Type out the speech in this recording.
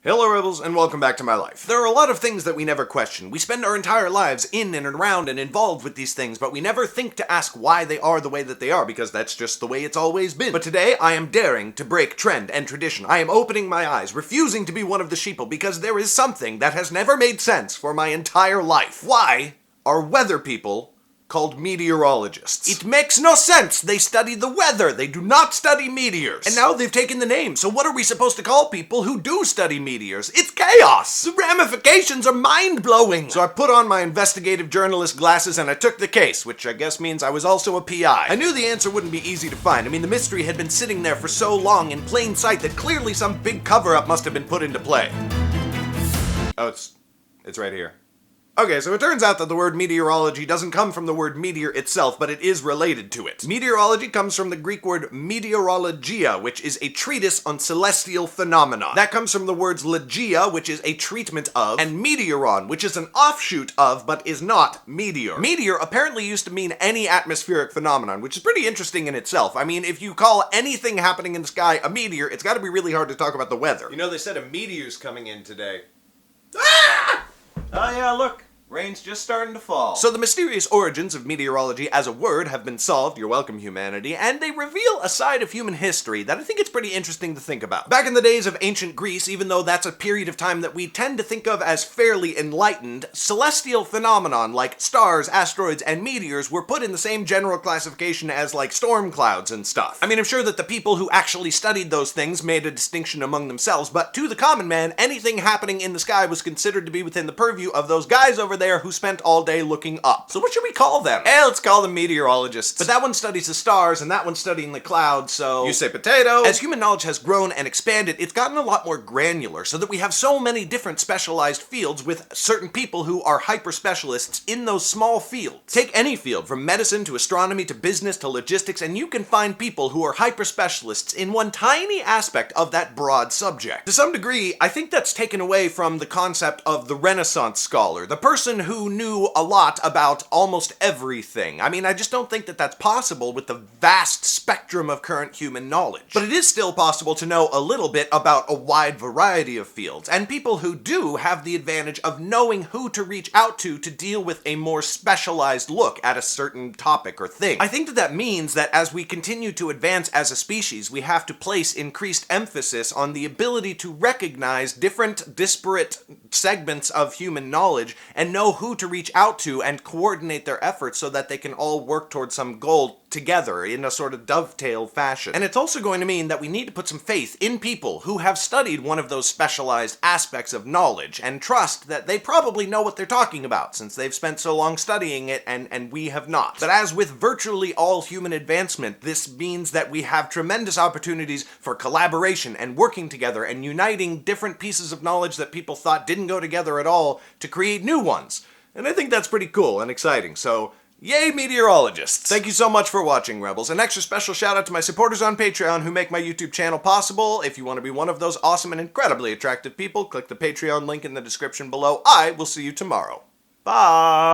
Hello Rebels, and welcome back to my life. There are a lot of things that we never question. We spend our entire lives in and around and involved with these things, but we never think to ask why they are the way that they are, because that's just the way it's always been. But today, I am daring to break trend and tradition. I am opening my eyes, refusing to be one of the sheeple, because there is something that has never made sense for my entire life. Why are weather people called meteorologists? It makes no sense. They study the weather. They do not study meteors. And now they've taken the name, so what are we supposed to call people who do study meteors? It's chaos. The ramifications are mind-blowing. So I put on my investigative journalist glasses and I took the case, which I guess means I was also a PI. I knew the answer wouldn't be easy to find. I mean, the mystery had been sitting there for so long in plain sight that clearly some big cover-up must have been put into play. Oh, it's right here. Okay, so it turns out that the word meteorology doesn't come from the word meteor itself, but it is related to it. Meteorology comes from the Greek word meteorologia, which is a treatise on celestial phenomena. That comes from the words logia, which is a treatment of, and meteoron, which is an offshoot of, but is not meteor. Meteor apparently used to mean any atmospheric phenomenon, which is pretty interesting in itself. I mean, if you call anything happening in the sky a meteor, it's gotta be really hard to talk about the weather. You know, they said a meteor's coming in today. Ah! Oh yeah, look. Rain's just starting to fall. So the mysterious origins of meteorology as a word have been solved, you're welcome humanity, and they reveal a side of human history that I think it's pretty interesting to think about. Back in the days of ancient Greece, even though that's a period of time that we tend to think of as fairly enlightened, celestial phenomenon like stars, asteroids, and meteors were put in the same general classification as like storm clouds and stuff. I mean, I'm sure that the people who actually studied those things made a distinction among themselves, but to the common man, anything happening in the sky was considered to be within the purview of those guys over there who spent all day looking up. So what should we call them? Let's call them meteorologists. But that one studies the stars and that one's studying the clouds, so you say potato. As human knowledge has grown and expanded, it's gotten a lot more granular so that we have so many different specialized fields with certain people who are hyper specialists in those small fields. Take any field, from medicine to astronomy to business to logistics, and you can find people who are hyper specialists in one tiny aspect of that broad subject. To some degree, I think that's taken away from the concept of the Renaissance scholar, the person who knew a lot about almost everything. I mean, I just don't think that that's possible with the vast spectrum of current human knowledge. But it is still possible to know a little bit about a wide variety of fields, and people who do have the advantage of knowing who to reach out to deal with a more specialized look at a certain topic or thing. I think that that means that as we continue to advance as a species, we have to place increased emphasis on the ability to recognize different disparate segments of human knowledge and know who to reach out to and coordinate their efforts so that they can all work towards some goal together in a sort of dovetail fashion. And it's also going to mean that we need to put some faith in people who have studied one of those specialized aspects of knowledge and trust that they probably know what they're talking about since they've spent so long studying it and we have not. But as with virtually all human advancement, this means that we have tremendous opportunities for collaboration and working together and uniting different pieces of knowledge that people thought didn't go together at all to create new ones. And I think that's pretty cool and exciting, so yay meteorologists! Thank you so much for watching, Rebels. An extra special shout out to my supporters on Patreon who make my YouTube channel possible. If you want to be one of those awesome and incredibly attractive people, click the Patreon link in the description below. I will see you tomorrow. Bye!